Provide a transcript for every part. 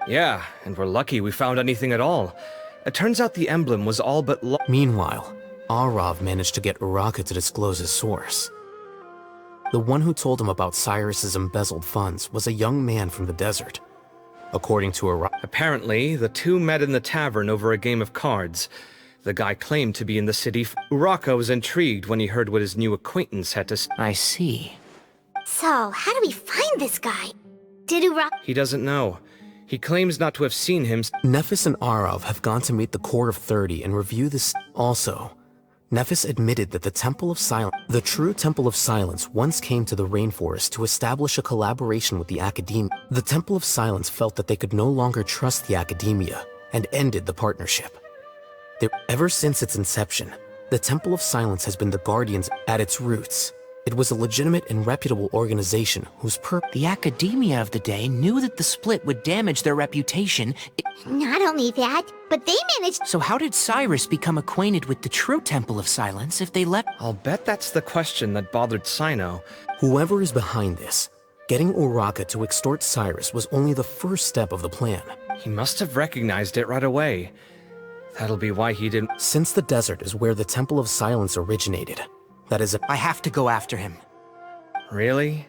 Yeah, and we're lucky we found anything at all. It turns out the emblem was all but Meanwhile, Arav managed to get Uraka to disclose his source. The one who told him about Cyrus's embezzled funds was a young man from the desert. According to Uraka, Apparently, the two met in the tavern over a game of cards. The guy claimed to be in the city. Uraka was intrigued when he heard what his new acquaintance had to say. I see. So, how do we find this guy? Did Uraka... He doesn't know. He claims not to have seen him. Nephis and Arav have gone to meet the Core of 30 and review this. Also, Nephis admitted that the true Temple of Silence once came to the rainforest to establish a collaboration with the Academia. The Temple of Silence felt that they could no longer trust the Academia and ended the partnership. Ever since its inception, the Temple of Silence has been the guardians at its roots. It was a legitimate and reputable organization whose The Academia of the day knew that the split would damage their reputation. Not only that, but they managed... So how did Cyrus become acquainted with the true Temple of Silence if they left? I'll bet that's the question that bothered Sino. Whoever is behind this, getting Uraka to extort Cyrus was only the first step of the plan. He must have recognized it right away. That'll be why he didn't... Since the desert is where the Temple of Silence originated, that is I have to go after him. Really?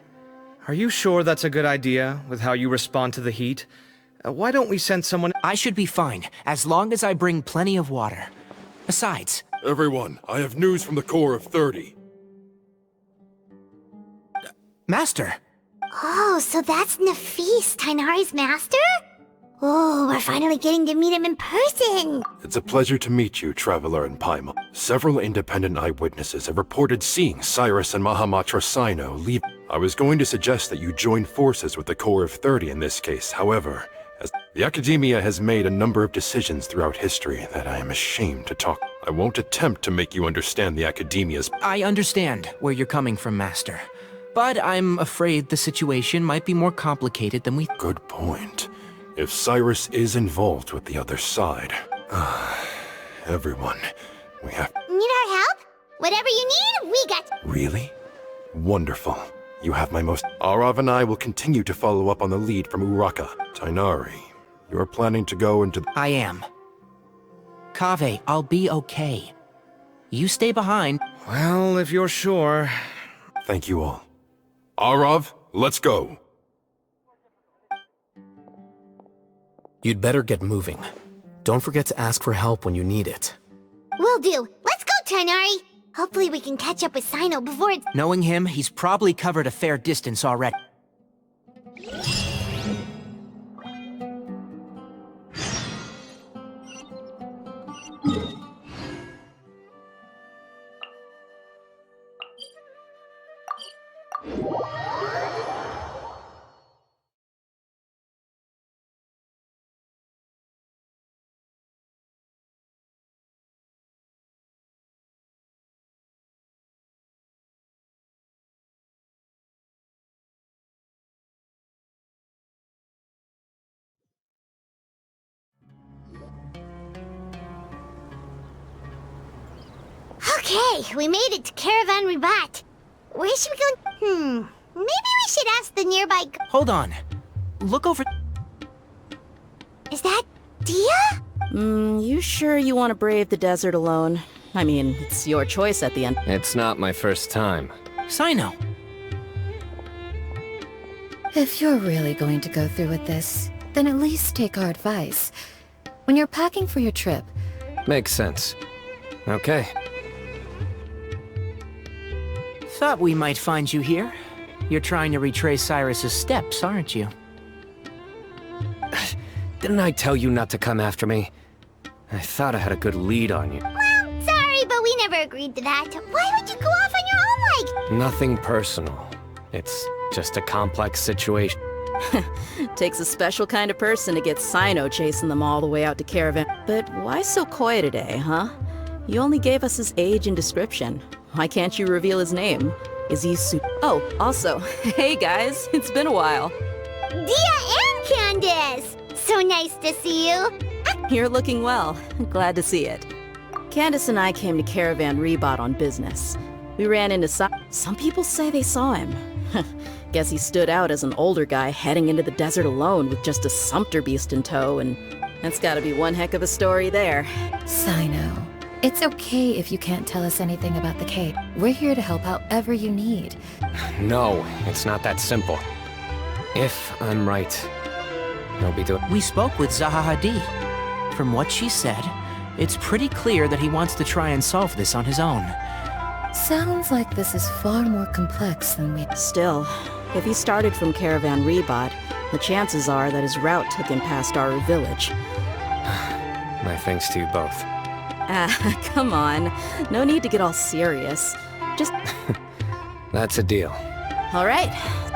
Are you sure that's a good idea, with how you respond to the heat? Why don't we send someone... I should be fine, as long as I bring plenty of water. Besides... Everyone, I have news from the Core of 30. Master! Oh, so that's Nafis, Tainari's master? Oh, we're finally getting to meet him in person! It's a pleasure to meet you, Traveler and Paimon. Several independent eyewitnesses have reported seeing Cyrus and Mahamatra Sino leave. I was going to suggest that you join forces with the Core of 30 in this case, however, as the Academia has made a number of decisions throughout history that I am ashamed to talk. I won't attempt to make you understand the Academia's... I understand where you're coming from, Master. But I'm afraid the situation might be more complicated than we... Good point. If Cyrus is involved with the other side... everyone, we have... Need our help? Whatever you need, we got... Really? Wonderful. You have my most... Arav and I will continue to follow up on the lead from Uraka. Tainari, you are planning to go into... I am. Kaveh, I'll be okay. You stay behind. Well, if you're sure... Thank you all. Arav, let's go. You'd better get moving. Don't forget to ask for help when you need it. Will do. Let's go, Tainari! Hopefully we can catch up with Sino before it's... Knowing him, he's probably covered a fair distance already. Okay, we made it to Caravan Ribat. Where should we go? Maybe we should ask the nearby... Hold on. Look over... Is that Dia? You sure you want to brave the desert alone? I mean, it's your choice at the end. It's not my first time. Sino! If you're really going to go through with this, then at least take our advice. When you're packing for your trip... Makes sense. Okay. Thought we might find you here. You're trying to retrace Cyrus's steps, aren't you? Didn't I tell you not to come after me? I thought I had a good lead on you. Well, sorry, but we never agreed to that. Why would you go off on your own like... Nothing personal. It's just a complex situation. Takes a special kind of person to get Sino chasing them all the way out to Caravan. But why so coy today, huh? You only gave us his age and description. Why can't you reveal his name? Is he Oh, also, hey guys, it's been a while. Dia and Candace! So nice to see you. You're looking well. Glad to see it. Candace and I came to Caravan Ribat on business. We ran into some people say they saw him. Guess he stood out as an older guy heading into the desert alone with just a sumpter beast in tow, and that's gotta be one heck of a story there. Sino, it's okay if you can't tell us anything about the cave. We're here to help however you need. No, it's not that simple. If I'm right, he'll be doing... We spoke with Zaha Hadid. From what she said, it's pretty clear that he wants to try and solve this on his own. Sounds like this is far more complex than we... Still, if he started from Caravan Rebot, the chances are that his route took him past our village. My thanks to you both. Ah, come on. No need to get all serious. Just... That's a deal. All right.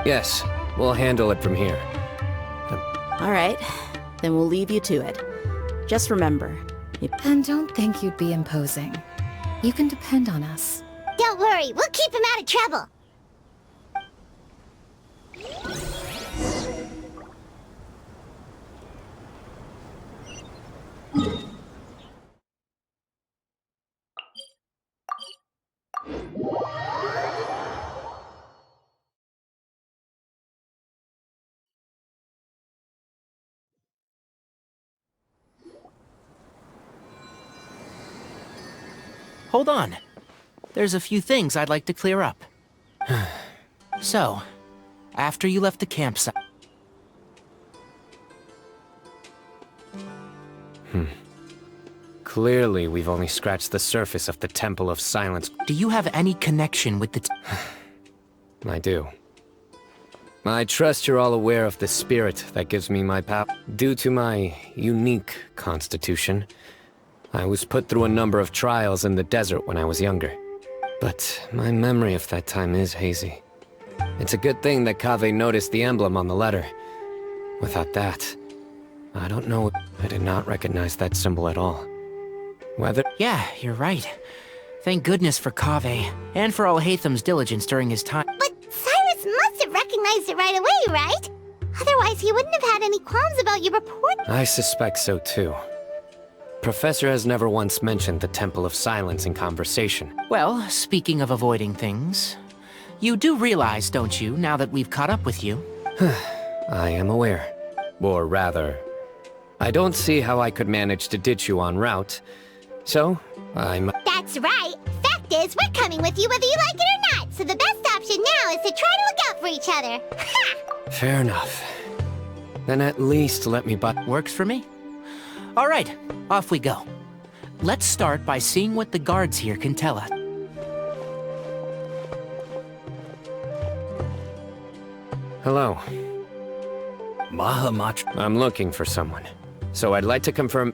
Yes, we'll handle it from here. All right. Then we'll leave you to it. Just remember, And don't think you'd be imposing. You can depend on us. Don't worry, we'll keep him out of trouble. Hold on. There's a few things I'd like to clear up. So, after you left the campsite... Clearly, we've only scratched the surface of the Temple of Silence. Do you have any connection with the... I do. I trust you're all aware of the spirit that gives me my power. Due to my unique constitution, I was put through a number of trials in the desert when I was younger. But my memory of that time is hazy. It's a good thing that Kaveh noticed the emblem on the letter. Without that, I don't know. I did not recognize that symbol at all. Whether... Yeah, you're right. Thank goodness for Kaveh, and for Alhaitham's diligence during his time. But Cyrus must have recognized it right away, right? Otherwise, he wouldn't have had any qualms about your report. I suspect so too. Professor has never once mentioned the Temple of Silence in conversation. Well, speaking of avoiding things, you do realize, don't you, now that we've caught up with you? I am aware. Or rather, I don't see how I could manage to ditch you en route. So, I'm... That's right. Fact is, we're coming with you whether you like it or not. So the best option now is to try to look out for each other. Ha! Fair enough. Then at least let me buy... Works for me. All right, off we go. Let's start by seeing what the guards here can tell us. Hello. Mahamatra. I'm looking for someone. So I'd like to confirm...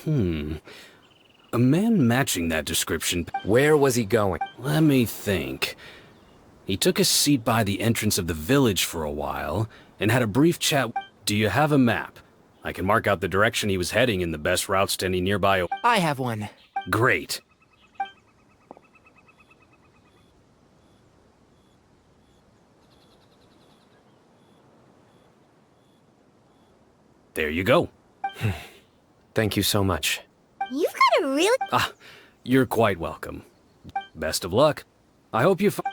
A man matching that description. Where was he going? Let me think. He took a seat by the entrance of the village for a while, and had a brief chat. Do you have a map? I can mark out the direction he was heading and the best routes to any nearby... I have one. Great. There you go. Thank you so much. You've got a really... Ah, you're quite welcome. Best of luck. I hope you find...